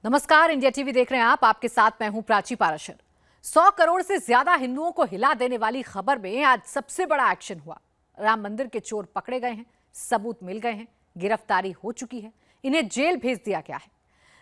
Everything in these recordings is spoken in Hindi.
नमस्कार, इंडिया टीवी देख रहे हैं आप। आपके साथ मैं हूं प्राची पाराशर। 100 करोड़ से ज्यादा हिंदुओं को हिला देने वाली खबर में आज सबसे बड़ा एक्शन हुआ। राम मंदिर के चोर पकड़े गए हैं, सबूत मिल गए हैं, गिरफ्तारी हो चुकी है, इन्हें जेल भेज दिया गया है।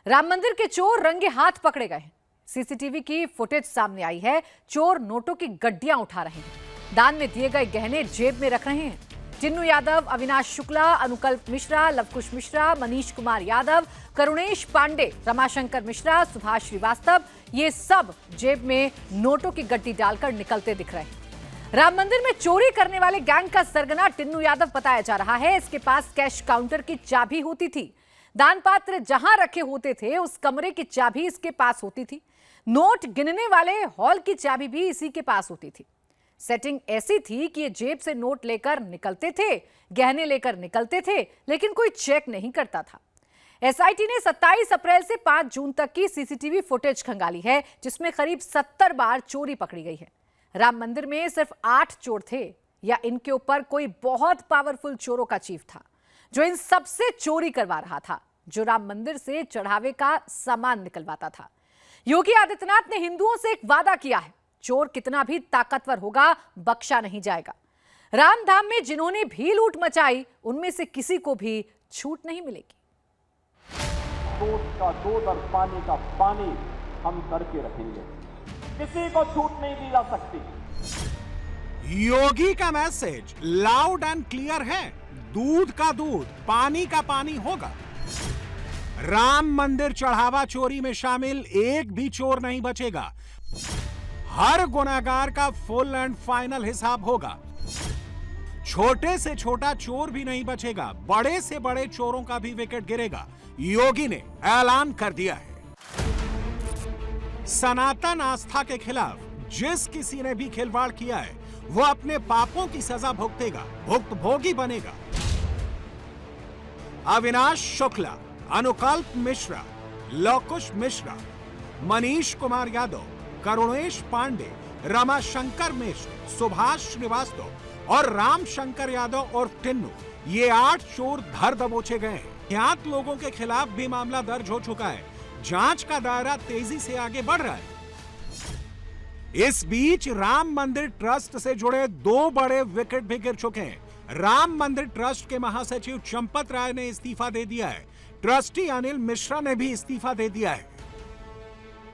राम मंदिर के चोर रंगे हाथ पकड़े गए हैं। सीसीटीवी की फुटेज सामने आई है। चोर नोटों की गड्डियां उठा रहे हैं, दान में दिए गए गहने जेब में रख रहे हैं। टिन्नू यादव, अविनाश शुक्ला, अनुकल्प मिश्रा, लवकुश मिश्रा, मनीष कुमार यादव, करुणेश पांडे, रमाशंकर मिश्रा, सुभाष श्रीवास्तव, ये सब जेब में नोटों की गड्डी डालकर निकलते दिख रहे हैं। राम मंदिर में चोरी करने वाले गैंग का सरगना टिन्नू यादव बताया जा रहा है। इसके पास कैश काउंटर की चाबी होती थी। दान पात्र जहां रखे होते थे उस कमरे की चाबी इसके पास होती थी। नोट गिनने वाले हॉल की चाबी भी इसी के पास होती थी। सेटिंग ऐसी थी कि ये जेब से नोट लेकर निकलते थे, गहने लेकर निकलते थे, लेकिन कोई चेक नहीं करता था। एसआईटी ने 27 अप्रैल से 5 जून तक की सीसीटीवी फुटेज खंगाली है, जिसमें करीब 70 बार चोरी पकड़ी गई है। राम मंदिर में सिर्फ 8 चोर थे या इनके ऊपर कोई बहुत पावरफुल चोरों का चीफ था जो इन सबसे चोरी करवा रहा था, जो राम मंदिर से चढ़ावे का सामान निकलवाता था। योगी आदित्यनाथ ने हिंदुओं से एक वादा किया है, चोर कितना भी ताकतवर होगा बख्शा नहीं जाएगा। रामधाम में जिन्होंने भी लूट मचाई उनमें से किसी को भी छूट नहीं मिलेगी। दूध का दूध और पानी का पानी हम करके रखेंगे, किसी को छूट नहीं दी जा सकती। योगी का मैसेज लाउड एंड क्लियर है, दूध का दूध, पानी का पानी होगा। राम मंदिर चढ़ावा चोरी में शामिल एक भी चोर नहीं बचेगा। हर गुनाहगार का फुल एंड फाइनल हिसाब होगा। छोटे से छोटा चोर भी नहीं बचेगा, बड़े से बड़े चोरों का भी विकेट गिरेगा। योगी ने ऐलान कर दिया है। सनातन आस्था के खिलाफ जिस किसी ने भी खिलवाड़ किया है वो अपने पापों की सजा भुगतेगा, भुक्तभोगी बनेगा। अविनाश शुक्ला, अनुकल्प मिश्रा, लवकुश मिश्रा, मनीष कुमार यादव, करुणेश पांडे, रमाशंकर मिश्र, सुभाष श्रीवास्तव और रामशंकर यादव और टिन्नू, ये 8 चोर धर दबोचे गए हैं। 7 लोगों के खिलाफ भी मामला दर्ज हो चुका है। जांच का दायरा तेजी से आगे बढ़ रहा है। इस बीच राम मंदिर ट्रस्ट से जुड़े 2 बड़े विकेट भी गिर चुके हैं। राम मंदिर ट्रस्ट के महासचिव चंपत राय ने इस्तीफा दे दिया है। ट्रस्टी अनिल मिश्रा ने भी इस्तीफा दे दिया है।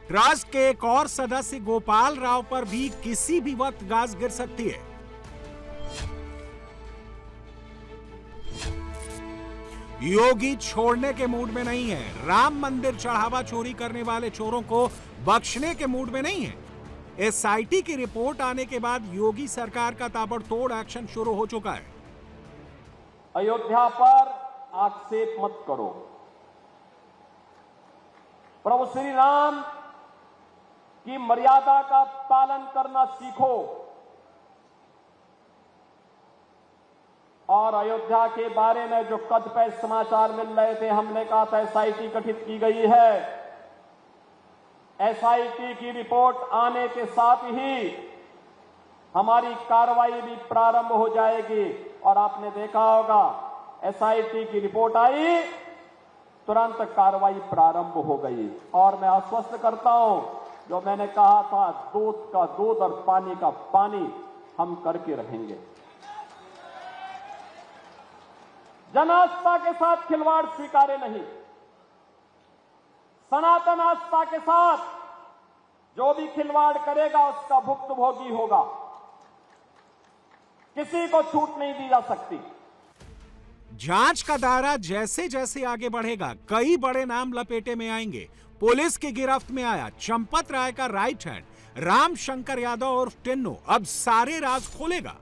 ट्रस्ट के एक और सदस्य गोपाल राव पर भी किसी भी वक्त गाज गिर सकती है। योगी छोड़ने के मूड में नहीं है। राम मंदिर चढ़ावा चोरी करने वाले चोरों को बख्शने के मूड में नहीं है। एसआईटी की रिपोर्ट आने के बाद योगी सरकार का ताबड़तोड़ एक्शन शुरू हो चुका है। अयोध्या पर आक्षेप मत करो। प्रभु श्री राम की मर्यादा का पालन करना सीखो और अयोध्या के बारे में जो कतिपय समाचार मिल रहे थे, हमने कहा था एसआईटी गठित की गई है। एसआईटी की रिपोर्ट आने के साथ ही हमारी कार्रवाई भी प्रारंभ हो जाएगी और आपने देखा होगा एसआईटी की रिपोर्ट आई, तुरंत कार्रवाई प्रारंभ हो गई। और मैं आश्वस्त करता हूं, जो मैंने कहा था, दूध का दूध और पानी का पानी हम करके रहेंगे। जन आस्था के साथ खिलवाड़ स्वीकार्य नहीं। सनातन आस्था के साथ जो भी खिलवाड़ करेगा उसका भुक्तभोगी होगा। किसी को छूट नहीं दी जा सकती। जांच का दायरा जैसे जैसे आगे बढ़ेगा, कई बड़े नाम लपेटे में आएंगे। पुलिस की गिरफ्त में आया चंपत राय का राइट हैंड रामशंकर यादव और टिन्नू अब सारे राज खोलेगा।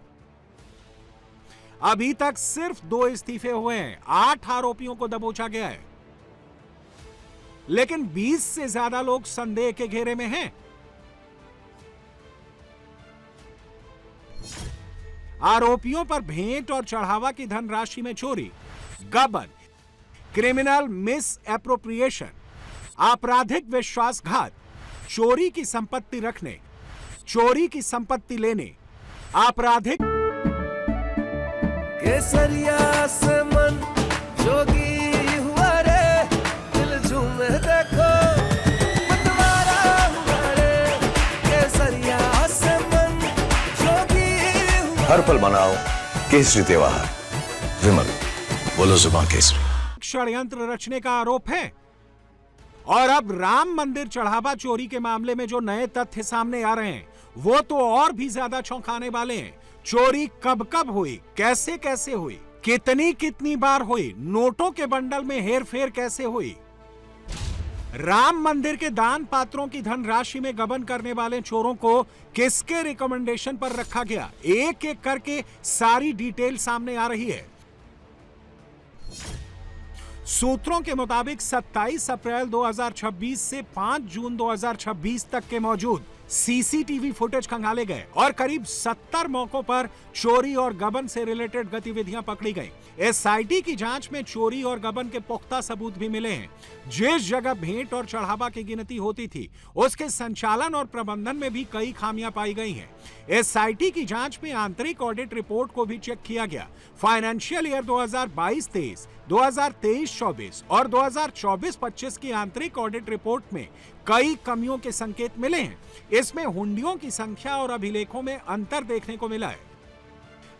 अभी तक सिर्फ 2 इस्तीफे हुए हैं, 8 आरोपियों को दबोचा गया है, लेकिन 20 से ज्यादा लोग संदेह के घेरे में हैं। आरोपियों पर भेंट और चढ़ावा की धनराशि में चोरी, गबन, क्रिमिनल मिस एप्रोप्रिएशन, आपराधिक विश्वासघात, चोरी की संपत्ति रखने, चोरी की संपत्ति लेने, आपराधिक केसरिया से मन जोगी हुआ रे, दिल झूमे देखो। हर पल मनाओ केसरी त्योहार। विमल, बोलो जुबान केसरी। षड्यंत्र रचने का आरोप है। और अब राम मंदिर चढ़ावा चोरी के मामले में जो नए तथ्य सामने आ रहे हैं वो तो और भी ज्यादा चौंकाने वाले हैं। चोरी कब कब हुई, कैसे कैसे हुई, कितनी बार हुई, नोटों के बंडल में हेरफेर कैसे हुई, राम मंदिर के दान पात्रों की धनराशि में गबन करने वाले चोरों को किसके रिकमेंडेशन पर रखा गया, एक एक करके सारी डिटेल सामने आ रही है। सूत्रों के मुताबिक 27 अप्रैल 2026 से 5 जून 2026 तक के मौजूद सीसीटीवी फुटेज खंगाले गए और करीब 70 मौकों पर चोरी और गबन से रिलेटेड गतिविधियां पकड़ी गईं। एसआईटी की जांच में चोरी और गबन के पुख्ता सबूत भी मिले हैं। जिस जगह भेंट और चढ़ावा की गिनती होती थी उसके संचालन और प्रबंधन में भी कई खामियां पाई गई हैं। एसआईटी की जांच में आंतरिक ऑडिट रिपोर्ट को भी चेक किया गया। फाइनेंशियल ईयर 2022-23, 2023-24 और 2024-25 की आंतरिक ऑडिट रिपोर्ट में कई कमियों के संकेत मिले हैं। इसमें हुंडियों की संख्या और अभिलेखों में अंतर देखने को मिला है।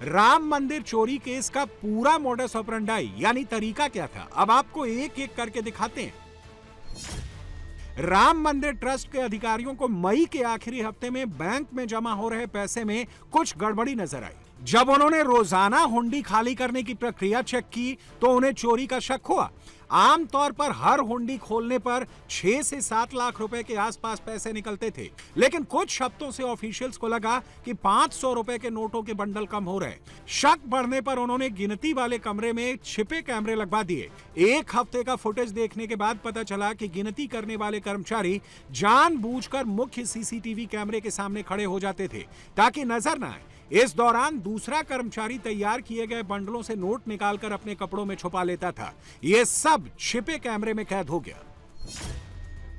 राम मंदिर चोरी केस का पूरा मोडस ऑपरेंडाई यानी तरीका क्या था, अब आपको एक एक करके दिखाते हैं। राम मंदिर ट्रस्ट के अधिकारियों को मई के आखिरी हफ्ते में बैंक में जमा हो रहे पैसे में कुछ गड़बड़ी नजर आई। जब उन्होंने रोजाना हुंडी खाली करने की प्रक्रिया चेक की तो उन्हें चोरी का शक हुआ। आमतौर पर हर हुंडी खोलने पर 6 से 7 लाख रुपए के आसपास पैसे निकलते थे, लेकिन कुछ हफ्तों से ऑफिशियल्स को लगा कि 500 रुपए के नोटों के बंडल कम हो रहे। शक बढ़ने पर उन्होंने गिनती वाले कमरे में छिपे कैमरे लगवा दिए। एक हफ्ते का फुटेज देखने के बाद पता चला कि गिनती करने वाले कर्मचारी जानबूझकर मुख्य सीसीटीवी कैमरे के सामने खड़े हो जाते थे ताकि नजर न आए। इस दौरान दूसरा कर्मचारी तैयार किए गए बंडलों से नोट निकालकर अपने कपड़ों में छुपा लेता था। यह सब छिपे कैमरे में कैद हो गया।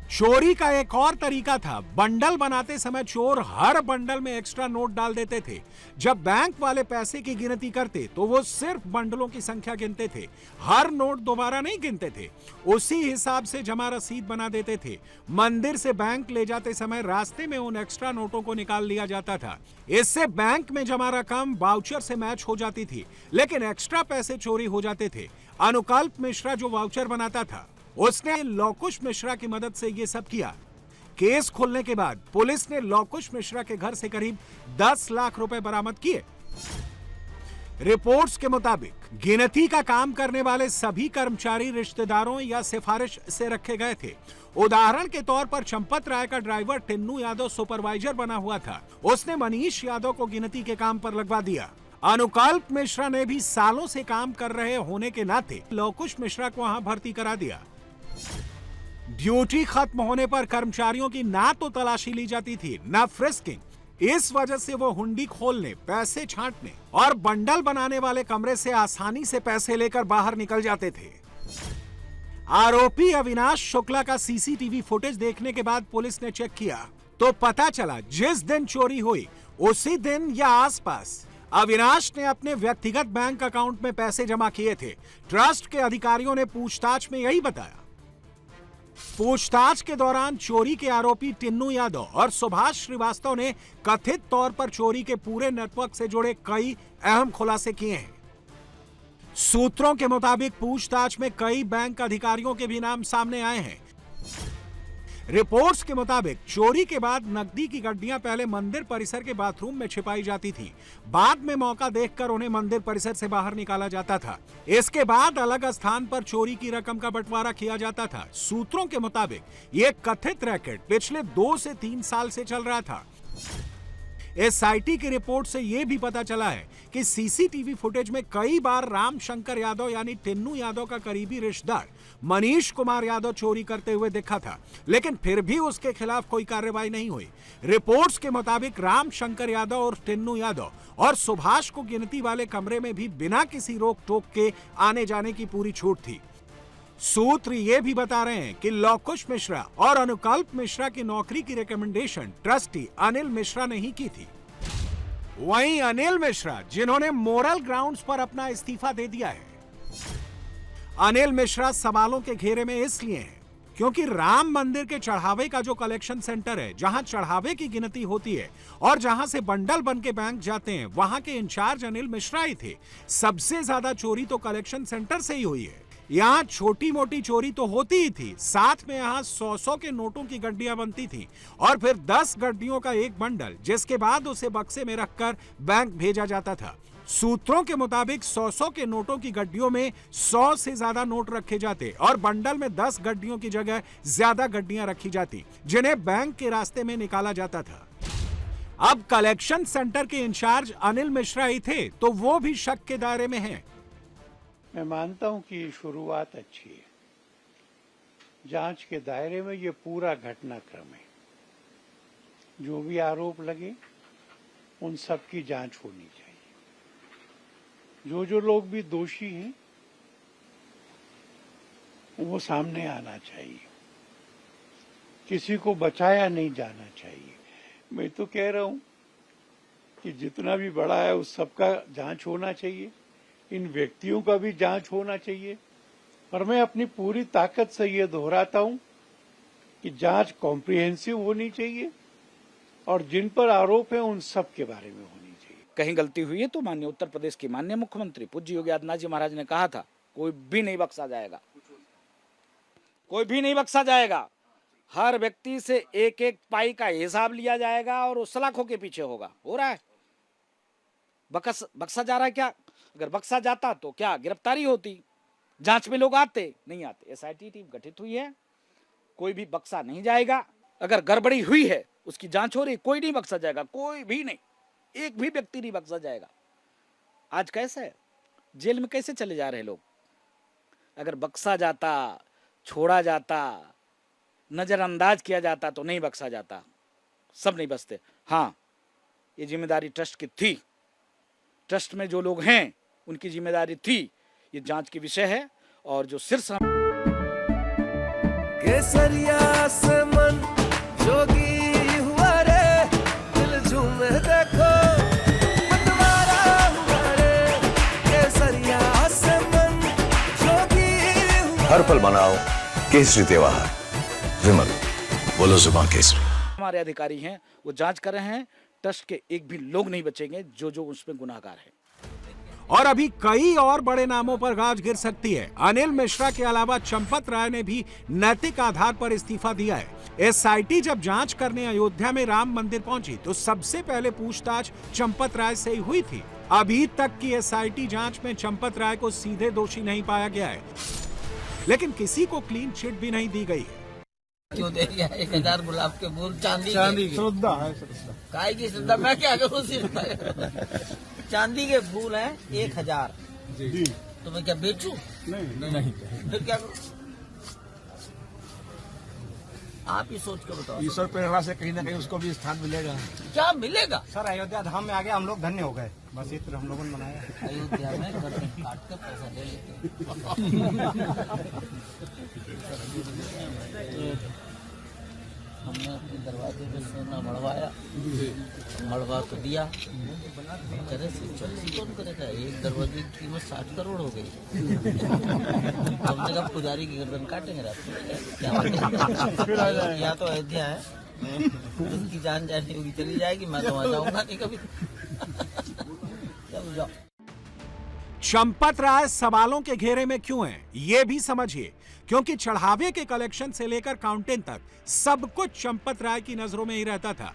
चोरी का एक और तरीका था, बंडल बनाते समय चोर हर बंडल में एक्स्ट्रा नोट डाल देते थे। जब बैंक वाले पैसे की गिनती करते तो वो सिर्फ बंडलों की संख्या गिनते थे, हर नोट दोबारा नहीं गिनते थे। उसी हिसाब से जमा रसीद बना देते थे। मंदिर से बैंक ले जाते समय रास्ते में उन एक्स्ट्रा नोटों को निकाल लिया जाता था। इससे बैंक में जमा रकम वाउचर से मैच हो जाती थी, लेकिन एक्स्ट्रा पैसे चोरी हो जाते थे। अनुकल्प मिश्रा जो वाउचर बनाता था उसने लौकुश मिश्रा की मदद से यह सब किया। केस खुलने के बाद पुलिस ने लौकुश मिश्रा के घर से करीब 10 लाख रुपए बरामद किए। रिपोर्ट्स के मुताबिक गिनती का काम करने वाले सभी कर्मचारी रिश्तेदारों या सिफारिश से रखे गए थे। उदाहरण के तौर पर चंपत राय का ड्राइवर टिन्नू यादव सुपरवाइजर बना हुआ था। उसने मनीष यादव को गिनती के काम पर लगवा दिया। अनुकल्प मिश्रा ने भी सालों से काम कर रहे होने के नाते लौकुश मिश्रा को वहां भर्ती करा दिया। ड्यूटी खत्म होने पर कर्मचारियों की ना तो तलाशी ली जाती थी, ना फ्रिस्किंग। इस वजह से वो हुंडी खोलने, पैसे छांटने और बंडल बनाने वाले कमरे से आसानी से पैसे लेकर बाहर निकल जाते थे। आरोपी अविनाश शुक्ला का सीसीटीवी फुटेज देखने के बाद पुलिस ने चेक किया तो पता चला जिस दिन चोरी हुई उसी दिन या आसपास अविनाश ने अपने व्यक्तिगत बैंक अकाउंट में पैसे जमा किए थे। ट्रस्ट के अधिकारियों ने पूछताछ में यही बताया। पूछताछ के दौरान चोरी के आरोपी टिन्नू यादव और सुभाष श्रीवास्तव ने कथित तौर पर चोरी के पूरे नेटवर्क से जुड़े कई अहम खुलासे किए हैं। सूत्रों के मुताबिक पूछताछ में कई बैंक अधिकारियों के भी नाम सामने आए हैं। रिपोर्ट्स के मुताबिक चोरी के बाद नकदी की गड्डियां पहले मंदिर परिसर के बाथरूम में छिपाई जाती थी। बाद में मौका देखकर उन्हें मंदिर परिसर से बाहर निकाला जाता था। इसके बाद अलग स्थान पर चोरी की रकम का बंटवारा किया जाता था। सूत्रों के मुताबिक यह कथित रैकेट पिछले 2 से 3 साल से चल रहा था। एसआईटी की रिपोर्ट से यह भी पता चला है कि सीसीटीवी फुटेज में कई बार राम शंकर यादव यानी टिन्नू यादव का करीबी रिश्तेदार मनीष कुमार यादव चोरी करते हुए दिखा था, लेकिन फिर भी उसके खिलाफ कोई कार्रवाई नहीं हुई। रिपोर्ट्स के मुताबिक राम शंकर यादव और टिन्नू यादव और सुभाष को गिनती वाले कमरे में भी बिना किसी रोक टोक के आने जाने की पूरी छूट थी। सूत्र ये भी बता रहे हैं कि लौकुश मिश्रा और अनुकल्प मिश्रा की नौकरी की रिकमेंडेशन ट्रस्टी अनिल मिश्रा ने ही की थी। वहीं अनिल मिश्रा जिन्होंने मोरल ग्राउंड्स पर अपना इस्तीफा दे दिया है। अनिल मिश्रा सवालों के घेरे में इसलिए हैं क्योंकि राम मंदिर के चढ़ावे का जो कलेक्शन सेंटर है, जहां चढ़ावे की गिनती होती है और जहां से बंडल बन के बैंक जाते हैं, वहां के इंचार्ज अनिल मिश्रा ही थे। सबसे ज्यादा चोरी तो कलेक्शन सेंटर से ही हुई है। यहाँ छोटी मोटी चोरी तो होती ही थी, साथ में यहाँ 100 के नोटों की गड्डियां बनती थी और फिर 10 गड्डियों का एक बंडल, जिसके बाद उसे बक्से में रखकर बैंक भेजा जाता था। सूत्रों के मुताबिक 100 के नोटों की गड्डियों में 100 से ज्यादा नोट रखे जाते और बंडल में 10 गड्डियों की जगह ज्यादा गड्डियां रखी जाती, जिन्हें बैंक के रास्ते में निकाला जाता था। अब कलेक्शन सेंटर के इंचार्ज अनिल मिश्रा ही थे, तो वो भी शक के दायरे में हैं। मैं मानता हूं कि शुरुआत अच्छी है। जांच के दायरे में ये पूरा घटनाक्रम है। जो भी आरोप लगे उन सब की जांच होनी चाहिए। जो लोग भी दोषी हैं वो सामने आना चाहिए। किसी को बचाया नहीं जाना चाहिए। मैं तो कह रहा हूं कि जितना भी बड़ा है उस सबका जांच होना चाहिए। इन व्यक्तियों का भी जांच होना चाहिए। और मैं अपनी पूरी ताकत से ये दोहराता हूं कि जांच कॉम्प्रिहेंसिव होनी चाहिए और जिन पर आरोप है उन सब के बारे में होनी चाहिए। कहीं गलती हुई है तो माननीय उत्तर प्रदेश के माननीय मुख्यमंत्री पूज्य योगी आदित्यनाथ जी महाराज ने कहा था, कोई भी नहीं बख्शा जाएगा, कोई भी नहीं बख्शा जाएगा। हर व्यक्ति से एक एक पाई का हिसाब लिया जाएगा और वो सलाखों के पीछे होगा। हो रहा है? बख्शा जा रहा है क्या? अगर बख्शा जाता तो क्या गिरफ्तारी होती? जांच में लोग आते? नहीं आते। एसआईटी टीम गठित हुई है, कोई भी बख्शा नहीं जाएगा। अगर गड़बड़ी हुई है उसकी जांच हो रही, कोई नहीं बख्शा जाएगा, कोई भी नहीं, एक भी व्यक्ति नहीं बख्शा जाएगा। आज कैसे है? जेल में कैसे चले जा रहे लोग? अगर बख्शा जाता, छोड़ा जाता, नजरअंदाज किया जाता तो नहीं बख्शा जाता, सब नहीं बचते। हाँ, ये जिम्मेदारी ट्रस्ट की थी। ट्रस्ट में जो लोग हैं उनकी जिम्मेदारी थी। ये जांच के विषय है और जो शीर्ष केसरिया से मन जोगी हुआ रे, दिल झूमे देखो मतवारा हुआ रे। केसरिया से मन जोगी हुआ। हर पल मनाओ केसरी त्योहार। विमल, बोलो जुबान केसरी। हमारे अधिकारी हैं वो जांच कर रहे हैं। ट्रस्ट के एक भी लोग नहीं बचेंगे जो उसमें गुनाहगार है। और अभी कई और बड़े नामों पर गाज गिर सकती है। अनिल मिश्रा के अलावा चंपत राय ने भी नैतिक आधार पर इस्तीफा दिया है। एसआईटी जब जांच करने अयोध्या में राम मंदिर पहुंची तो सबसे पहले पूछताछ चंपत राय से ही हुई थी। अभी तक की एसआईटी जांच में चंपत राय को सीधे दोषी नहीं पाया गया है, लेकिन किसी को क्लीन चिट भी नहीं दी गई है। क्यों दे दिया? 1000 गुलाब के फूल चांदी की श्रद्धा है। काय की श्रद्धा? मैं क्या करूँ? चांदी के फूल हैं 1000 जी। तो मैं क्या बेचूं? नहीं। फिर क्या करूं? आप ही सोच कर बताओ। ईश्वर प्रेरणा से कहीं ना कहीं उसको भी स्थान मिलेगा। क्या मिलेगा? सर, अयोध्या धाम में आगे हम लोग धन्य हो गए। बस ये हम लोगों ने मनाया। अयोध्या में गर्दन काट कर पैसा ले लेते। हमने अपने दरवाजे पे सोना मड़वाया, मड़वा तो दिया। करे से कौन करेगा? एक दरवाजे की कीमत 60 करोड़ हो गई। हमने कहा पुजारी की गर्दन काटेंगे रात में। क्या यहाँ तो अयोध्या है, उसकी जान जानी होगी चली जाएगी। मैं तो वहां जाऊंगा नहीं कभी। जाओ। चंपत राय सवालों के घेरे में क्यों है, ये भी समझिए। क्योंकि चढ़ावे के कलेक्शन से लेकर काउंटिंग तक सब कुछ चंपत राय की नजरों में ही रहता था।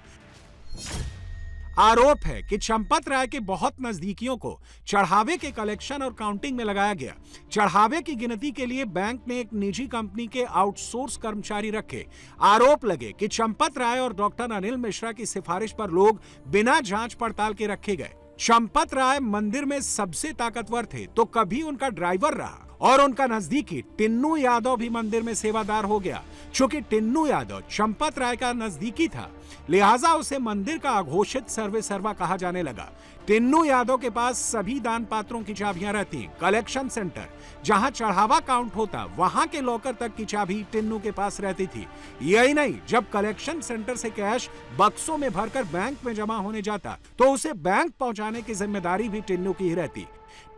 आरोप है कि चंपत राय के बहुत नजदीकियों को चढ़ावे के कलेक्शन और काउंटिंग में लगाया गया। चढ़ावे की गिनती के लिए बैंक ने एक निजी कंपनी के आउटसोर्स कर्मचारी रखे। आरोप लगे कि चंपत राय और डॉक्टर अनिल मिश्रा की सिफारिश पर लोग बिना जांच पड़ताल के रखे गए। चंपत राय मंदिर में सबसे ताकतवर थे तो कभी उनका ड्राइवर रहा और उनका नजदीकी टिन्नू यादव भी मंदिर में सेवादार हो गया। चूंकि टिन्नू यादव चंपत राय का नजदीकी था, लिहाजा उसे मंदिर का अघोषित सर्वे सर्वा कहा जाने लगा। टिन्नू यादव के पास सभी दान पात्रों की चाबियां रहती। कलेक्शन सेंटर जहां चढ़ावा काउंट होता, वहां के लॉकर तक की चाबी टिन्नू के पास रहती थी। यही नहीं, जब कलेक्शन सेंटर से कैश बक्सों में भरकर बैंक में जमा होने जाता तो उसे बैंक पहुंचाने की जिम्मेदारी भी टिन्नू की ही रहती।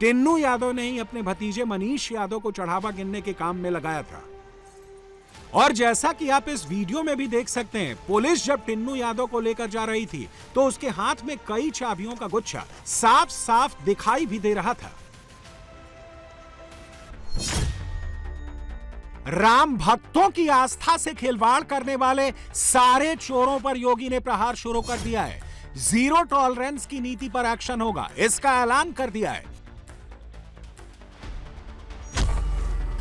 टिन्नू यादव ने ही अपने भतीजे मनीष यादव को चढ़ावा गिनने के काम में लगाया था। और जैसा कि आप इस वीडियो में भी देख सकते हैं, पुलिस जब टिन्नू यादव को लेकर जा रही थी तो उसके हाथ में कई चाबियों का गुच्छा साफ साफ दिखाई भी दे रहा था। राम भक्तों की आस्था से खिलवाड़ करने वाले सारे चोरों पर योगी ने प्रहार शुरू कर दिया है। जीरो टॉलरेंस की नीति पर एक्शन होगा, इसका ऐलान कर दिया है।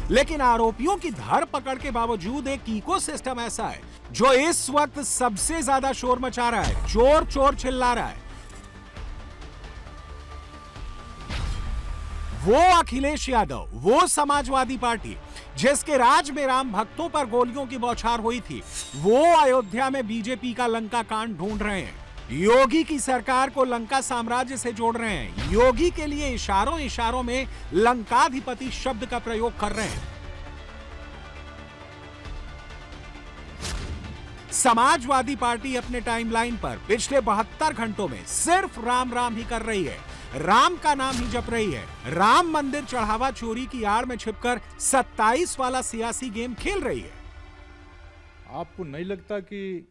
लेकिन आरोपियों की धरपकड़ के बावजूद एक इकोसिस्टम ऐसा है जो इस वक्त सबसे ज्यादा शोर मचा रहा है, चोर चोर चिल्ला रहा है। वो अखिलेश यादव, वो समाजवादी पार्टी जिसके राज में राम भक्तों पर गोलियों की बौछार हुई थी, वो अयोध्या में बीजेपी का लंका कांड ढूंढ रहे हैं। योगी की सरकार को लंका साम्राज्य से जोड़ रहे हैं। योगी के लिए इशारों इशारों में लंकाधिपति शब्द का प्रयोग कर रहे हैं। समाजवादी पार्टी अपने टाइमलाइन पर पिछले 72 घंटों में सिर्फ राम राम ही कर रही है, राम का नाम ही जप रही है। राम मंदिर चढ़ावा चोरी की आड़ में छिपकर 27 वाला सियासी गेम खेल रही है। आपको नहीं लगता कि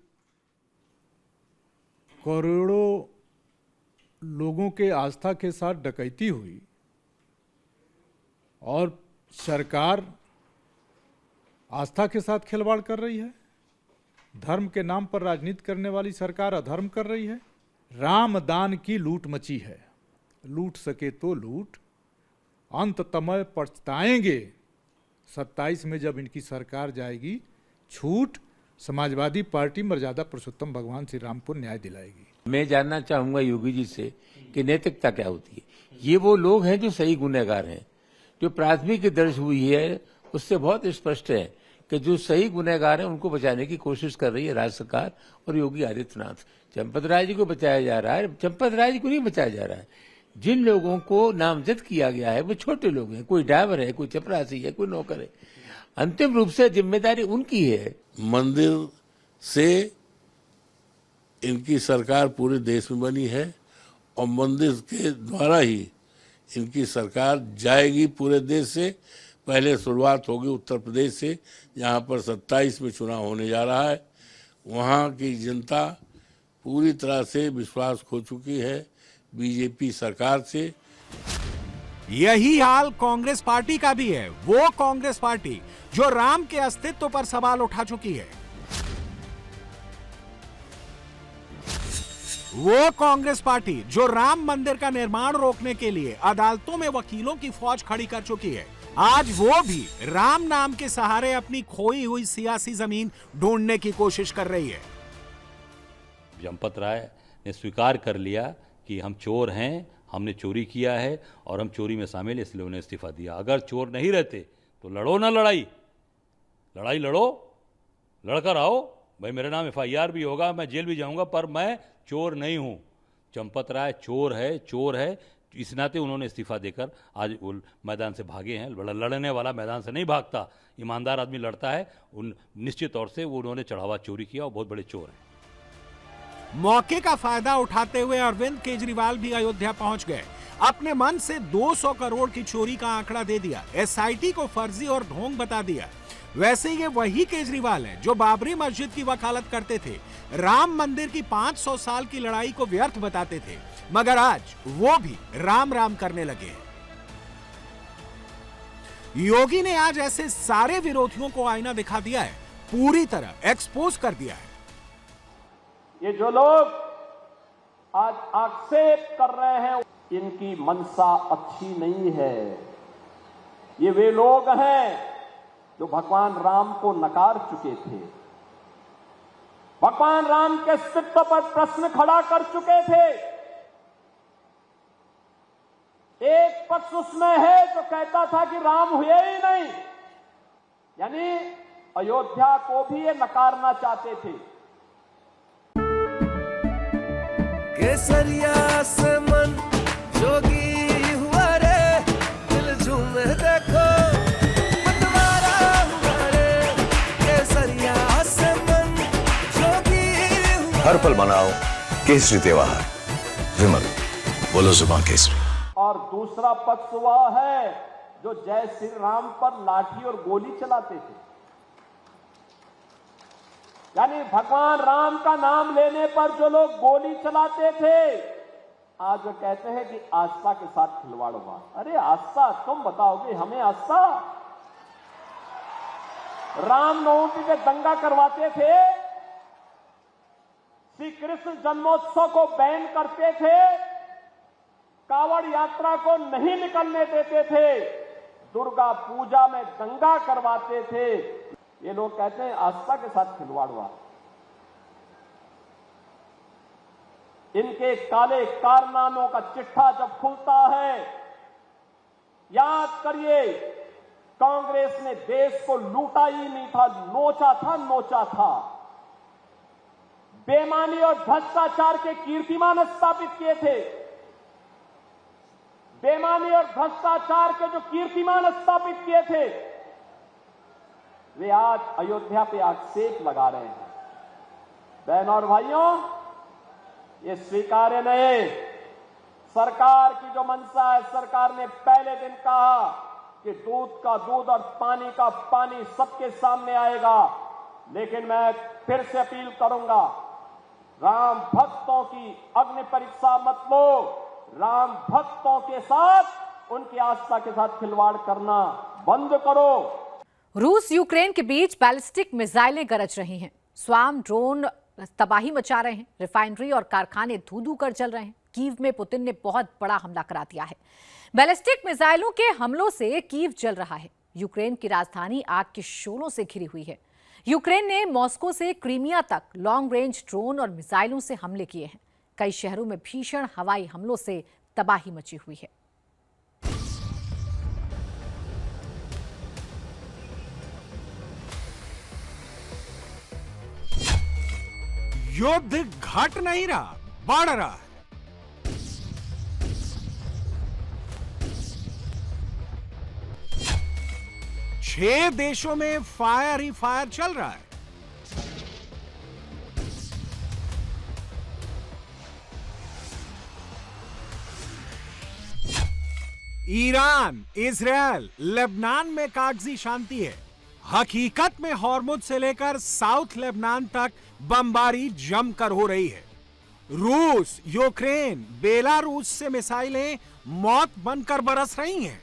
करोड़ों लोगों के आस्था के साथ डकैती हुई और सरकार आस्था के साथ खिलवाड़ कर रही है? धर्म के नाम पर राजनीति करने वाली सरकार अधर्म कर रही है। रामदान की लूट मची है, लूट सके तो लूट, अंततः पछताएंगे। 27 में जब इनकी सरकार जाएगी, छूट समाजवादी पार्टी मर्यादा पुरुषोत्तम भगवान श्री राम को न्याय दिलाएगी। मैं जानना चाहूंगा योगी जी से कि नैतिकता क्या होती है। ये वो लोग हैं जो सही गुनहगार हैं। जो प्राथमिक दर्ज हुई है उससे बहुत स्पष्ट है कि जो सही गुनहगार हैं उनको बचाने की कोशिश कर रही है राज्य सरकार और योगी आदित्यनाथ। चंपत राय जी को बचाया जा रहा है, चंपत राय जी को नहीं बचाया जा रहा है। जिन लोगों को नामजद किया गया है वो छोटे लोग हैं, कोई ड्राइवर है, कोई चपरासी है, कोई नौकर है। अंतिम रूप से जिम्मेदारी उनकी है। मंदिर से इनकी सरकार पूरे देश में बनी है और मंदिर के द्वारा ही इनकी सरकार जाएगी पूरे देश से। पहले शुरुआत होगी उत्तर प्रदेश से, जहां पर 27 में चुनाव होने जा रहा है। वहां की जनता पूरी तरह से विश्वास खो चुकी है बीजेपी सरकार से। यही हाल कांग्रेस पार्टी का भी है। वो कांग्रेस पार्टी जो राम के अस्तित्व पर सवाल उठा चुकी है। वो कांग्रेस पार्टी जो राम मंदिर का निर्माण रोकने के लिए अदालतों में वकीलों की फौज खड़ी कर चुकी है, आज वो भी राम नाम के सहारे अपनी खोई हुई सियासी जमीन ढूंढने की कोशिश कर रही है। चंपत राय ने स्वीकार कर लिया कि हम चोर हैं, हमने चोरी किया है और हम चोरी में शामिल, इसलिए उन्हें इस्तीफा दिया। अगर चोर नहीं रहते तो लड़ो ना लड़ाई, लड़ाई लड़ो, लड़कर आओ। भाई मेरे नाम FIR भी होगा, मैं जेल भी जाऊंगा, पर मैं चोर नहीं हूं। चंपत राय चोर है, चोर है। इस नाते उन्होंने इस्तीफा देकर आज मैदान से भागे हैं। लड़ने वाला मैदान से नहीं भागता, ईमानदार आदमी लड़ता है। उन निश्चित तौर से वो उन्होंने चढ़ावा चोरी किया और बहुत बड़े चोर हैं। मौके का फायदा उठाते हुए अरविंद केजरीवाल भी अयोध्या पहुंच गए। अपने मन से 200 करोड़ की चोरी का आंकड़ा दे दिया, SIT को फर्जी और ढोंग बता दिया। वैसे ये वही केजरीवाल हैं जो बाबरी मस्जिद की वकालत करते थे, राम मंदिर की 500 साल की लड़ाई को व्यर्थ बताते थे, मगर आज वो भी राम राम करने लगे हैं। योगी ने आज ऐसे सारे विरोधियों को आईना दिखा दिया है, पूरी तरह एक्सपोज कर दिया है। ये जो लोग आज आक्षेप कर रहे हैं, इनकी मंशा अच्छी नहीं है। ये वे लोग हैं जो भगवान राम को नकार चुके थे, भगवान राम के अस्तित्व पर प्रश्न खड़ा कर चुके थे। एक पक्ष उसमें है जो कहता था कि राम हुए ही नहीं, यानी अयोध्या को भी ये नकारना चाहते थे। केसरिया से मन जोगी हुआ रे, दिल झूमे देखो मतवारा हुआ रे। केसरिया से मन जोगी हुआ। हर पल मनाओ केसरी त्योहार, विमल बोलो जुबान केसरी। और दूसरा पक्ष वह है जो जय श्री राम पर लाठी और गोली चलाते थे। यानी भगवान राम का नाम लेने पर जो लोग गोली चलाते थे, आज वो कहते हैं कि आस्था के साथ खिलवाड़ हुआ। अरे आस्था तुम बताओगे हमें? आस्था रामनवमी पे दंगा करवाते थे, श्री कृष्ण जन्मोत्सव को बैन करते थे, कावड़ यात्रा को नहीं निकलने देते थे, दुर्गा पूजा में दंगा करवाते थे। ये लोग कहते हैं आस्था के साथ खिलवाड़ हुआ। इनके काले कारनामों का चिट्ठा जब खुलता है, याद करिए कांग्रेस ने देश को लूटा ही नहीं था, नोचा था। बेईमानी और भ्रष्टाचार के कीर्तिमान स्थापित किए थे। बेईमानी और भ्रष्टाचार के जो कीर्तिमान स्थापित किए थे, वे आज अयोध्या पे आक्षेप लगा रहे हैं। बहनों और भाइयों, ये स्वीकार्य नहीं। सरकार की जो मंशा है, सरकार ने पहले दिन कहा कि दूध का दूध और पानी का पानी सबके सामने आएगा, लेकिन मैं फिर से अपील करूंगा, राम भक्तों की अग्नि परीक्षा मत लो। राम भक्तों के साथ, उनकी आस्था के साथ खिलवाड़ करना बंद करो। रूस यूक्रेन के बीच बैलिस्टिक मिसाइलें गरज रही हैं। स्वार्म ड्रोन तबाही मचा रहे हैं। रिफाइनरी और कारखाने धू-धू कर जल रहे हैं। कीव में पुतिन ने बहुत बड़ा हमला करा दिया है। बैलिस्टिक मिसाइलों के हमलों से कीव जल रहा है। यूक्रेन की राजधानी आग के शोलों से घिरी हुई है। यूक्रेन ने मॉस्को से क्रीमिया तक लॉन्ग रेंज ड्रोन और मिसाइलों से हमले किए हैं। कई शहरों में भीषण हवाई हमलों से तबाही मची हुई है। युद्ध घट नहीं रहा, बढ़ रहा है। छह देशों में फायर ही फायर चल रहा है। ईरान, इजरायल, लेबनान में कागजी शांति है। हकीकत में हॉर्मुज से लेकर साउथ लेबनान तक बमबारी जमकर हो रही है। रूस, यूक्रेन, बेलारूस से मिसाइलें मौत बनकर बरस रही हैं।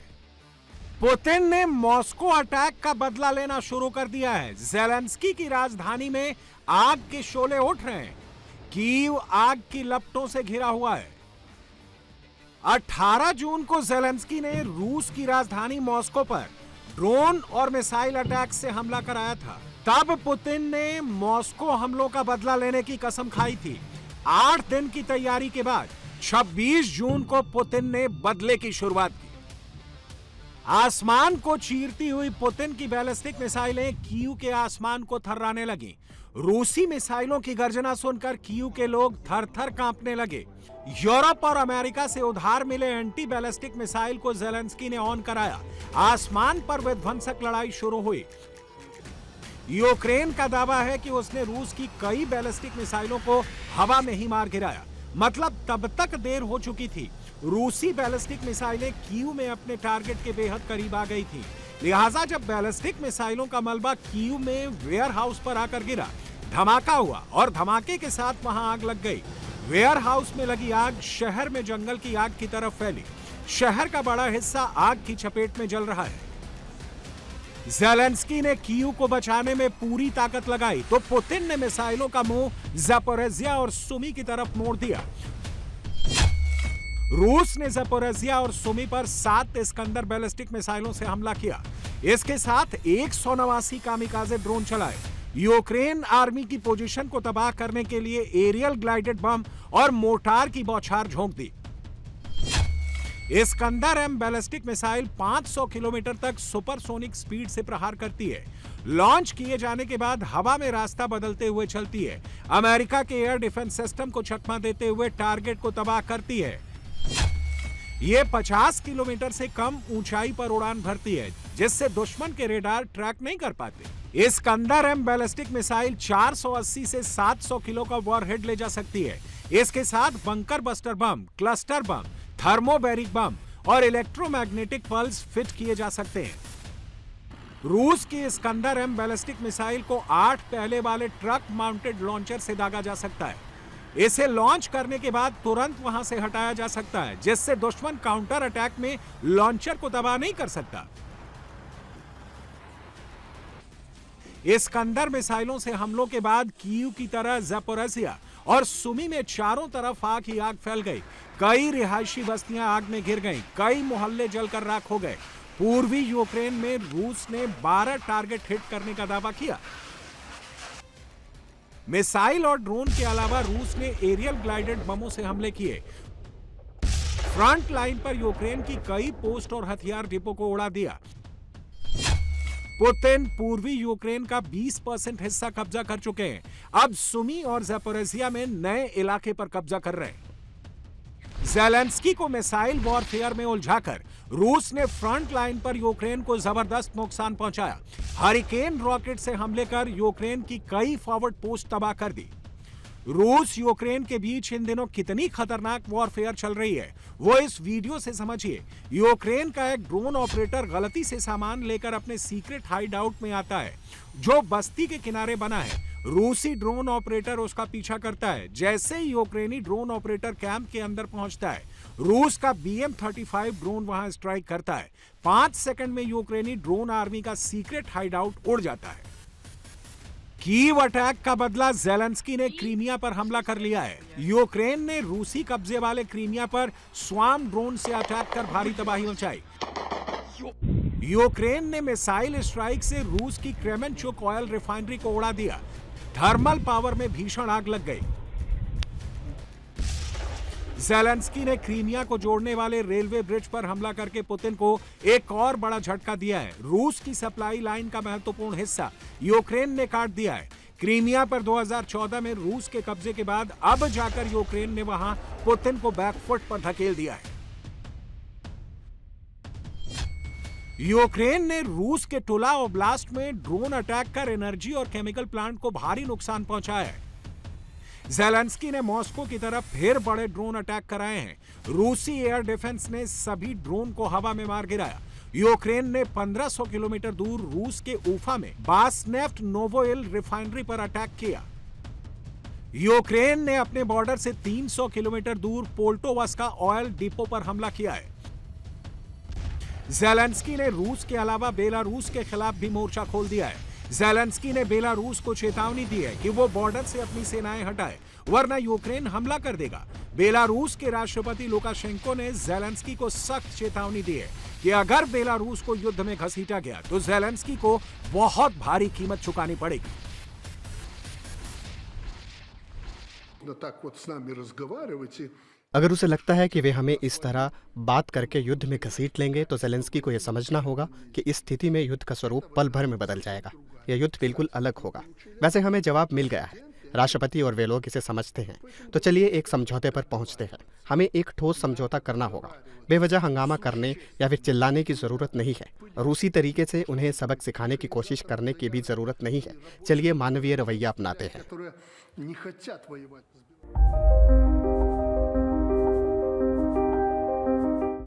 पुतिन ने मॉस्को अटैक का बदला लेना शुरू कर दिया है। ज़ेलेंस्की की राजधानी में आग के शोले उठ रहे हैं। कीव आग की लपटों से घिरा हुआ है। 18 जून को ज़ेलेंस्की ने रूस की राजधानी मॉस्को पर ड्रोन और मिसाइल अटैक से हमला कराया था। तब पुतिन ने मॉस्को हमलों का बदला लेने की कसम खाई थी। 8 दिन की तैयारी के बाद 26 जून को पुतिन ने बदले की शुरुआत की। आसमान को चीरती हुई पुतिन की बैलिस्टिक मिसाइलें कीव के आसमान को थर्राने लगी। रूसी मिसाइलों की गर्जना सुनकर कीव के लोग थर-थर कांपने लगे। यूरोप और अमेरिका से उधार मिले एंटी बैलिस्टिक मिसाइल को ज़ेलेंस्की ने ऑन कराया। आसमान पर विध्वंसक लड़ाई शुरू हुई। यूक्रेन का दावा है कि उसने रूस की कई बैलिस्टिक मिसाइलों को हवा में ही मार गिराया। मतलब तब तक देर हो चुकी थी। रूसी बैलिस्टिक मिसाइलें कीव में अपने टारगेट के बेहद करीब आ गई थी। लिहाजा जब बैलिस्टिक मिसाइलों का मलबा कीव में वेयर हाउस पर आकर गिरा, धमाका हुआ और धमाके के साथ वहां आग लग गई। वेयर हाउस में लगी आग शहर में जंगल की आग की तरफ फैली। शहर का बड़ा हिस्सा आग की चपेट में जल रहा है। ज़ेलेंस्की ने कीव को बचाने में पूरी ताकत लगाई तो पुतिन ने मिसाइलों का मुंह ज़पोरिज़िया और सुमी की तरफ मोड़ दिया। रूस ने ज़पोरिज़िया और सुमी पर 7 इस्कंदर बैलिस्टिक मिसाइलों से हमला किया। इसके साथ 189 कामिकाज़े ड्रोन चलाए। यूक्रेन आर्मी की पोजीशन को तबाह करने के लिए एरियल ग्लाइडेड बम और मोर्टार की बौछार झोंक दी। Iskander M ballistic missile 500 kilometre तक सुपरसोनिक स्पीड से प्रहार करती है। लॉन्च किए जाने के बाद हवा में रास्ता बदलते हुए चलती है। अमेरिका के एयर डिफेंस सिस्टम को चकमा देते हुए टारगेट को तबाह करती है। ये 50 किलोमीटर से कम ऊंचाई पर उड़ान भरती है, जिससे दुश्मन के रेडार ट्रैक नहीं कर पाते। इस्कंदर एम बैलिस्टिक मिसाइल 480 से 700 किलो का वॉरहेड ले जा सकती है। इसके साथ bunker buster bomb, cluster bomb, thermobaric bomb और इलेक्ट्रोमैग्नेटिक पल्स फिट किए जा सकते हैं। रूस की इस्कंदर एम बैलिस्टिक मिसाइल को 8 पहले वाले ट्रक माउंटेड लॉन्चर से दागा जा सकता है। इसे लॉन्च करने के बाद तुरंत वहां से हटाया जा सकता है, जिससे दुश्मन काउंटर अटैक में लॉन्चर को तबाह नहीं कर सकता। इस्कंदर मिसाइलों से हमलों के बाद कीव की तरह ज़पोरिज़िया और सुमी में चारों तरफ आग ही आग फैल गई। कई रिहायशी बस्तियां आग में घिर गईं, कई मोहल्ले जलकर राख हो गए। पूर्वी यूक्रेन में रूस ने 12 टारगेट हिट करने का दावा किया। मिसाइल और ड्रोन के अलावा रूस ने एरियल ग्लाइडेड बमों से हमले किए। फ्रंट लाइन पर यूक्रेन की कई पोस्ट और हथियार डिपो को उड़ा दिया। पुतिन पूर्वी यूक्रेन का 20% हिस्सा कब्जा कर चुके हैं। अब सुमी और ज़पोरिज़िया में नए इलाके पर कब्जा कर रहे हैं। ज़ेलेंस्की को मिसाइल वॉरफेयर में उलझाकर रूस ने फ्रंट लाइन पर यूक्रेन को जबरदस्त नुकसान पहुंचाया। हरिकेन रॉकेट से हमले कर यूक्रेन की कई फॉरवर्ड पोस्ट तबाह कर दी। रूस यूक्रेन के बीच इन दिनों कितनी खतरनाक वॉरफेयर चल रही है वो इस वीडियो से समझिए। यूक्रेन का एक ड्रोन ऑपरेटर गलती से सामान लेकर अपने सीक्रेट हाइड आउट में आता है, जो बस्ती के किनारे बना है। रूसी ड्रोन ऑपरेटर उसका पीछा करता है। जैसे ही यूक्रेनी ड्रोन ऑपरेटर कैंप के अंदर पहुंचता है, रूस का BM-35 ड्रोन वहां स्ट्राइक करता है। 5 सेकंड में यूक्रेनी ड्रोन आर्मी का सीक्रेट हाइड आउट उड़ जाता है। कीव अटैक का बदला ज़ेलेंस्की ने क्रीमिया पर हमला कर लिया है। यूक्रेन ने रूसी कब्जे वाले क्रीमिया पर स्वार्म ड्रोन से अटैक कर भारी तबाही मचाई। यूक्रेन ने मिसाइल स्ट्राइक से रूस की क्रेमेंचुक ऑयल रिफाइनरी को उड़ा दिया। थर्मल पावर में भीषण आग लग गई। ज़ेलेंस्की ने क्रीमिया को जोड़ने वाले रेलवे ब्रिज पर हमला करके पुतिन को एक और बड़ा झटका दिया है। रूस की सप्लाई लाइन का महत्वपूर्ण हिस्सा यूक्रेन ने काट दिया है। क्रीमिया पर 2014 में रूस के कब्जे के बाद अब जाकर यूक्रेन ने वहां पुतिन को बैकफुट पर धकेल दिया है। यूक्रेन ने रूस के टुला ओब्लास्ट में ड्रोन अटैक कर एनर्जी और केमिकल प्लांट को भारी नुकसान पहुंचाया है। ज़ेलेंस्की ने मॉस्को की तरफ फिर बड़े ड्रोन अटैक कराए हैं। रूसी एयर डिफेंस ने सभी ड्रोन को हवा में मार गिराया। यूक्रेन ने 1500 किलोमीटर दूर रूस के उफा में बासनेफ्ट नोवोइल रिफाइनरी पर अटैक किया। यूक्रेन ने अपने बॉर्डर से 300 किलोमीटर दूर पोल्टोवस्का ऑयल डिपो पर हमला किया है। ज़ेलेंस्की ने रूस के अलावा बेलारूस के खिलाफ भी मोर्चा खोल दिया है। ज़ेलेंस्की ने बेलारूस को चेतावनी दी है कि वो बॉर्डर से अपनी सेनाएं हटाए, वरना यूक्रेन हमला कर देगा। बेलारूस के राष्ट्रपति लुकाशेंको ने ज़ेलेंस्की को सख्त चेतावनी दी है कि अगर बेलारूस को युद्ध में घसीटा गया तो ज़ेलेंस्की को बहुत भारी कीमत चुकानी पड़ेगी। अगर उसे लगता है कि वे हमें इस तरह बात करके युद्ध में घसीट लेंगे तो ज़ेलेंस्की को यह समझना होगा कि इस स्थिति में युद्ध का स्वरूप पल भर में बदल जाएगा। यह युद्ध बिल्कुल अलग होगा। वैसे हमें जवाब मिल गया है, राष्ट्रपति और वे लोग इसे समझते हैं। तो चलिए एक समझौते पर पहुंचते हैं। हमें एक ठोस समझौता करना होगा। बेवजह हंगामा करने या फिर चिल्लाने की जरूरत नहीं है। रूसी तरीके से उन्हें सबक सिखाने की कोशिश करने की भी जरूरत नहीं है। चलिए मानवीय रवैया अपनाते हैं।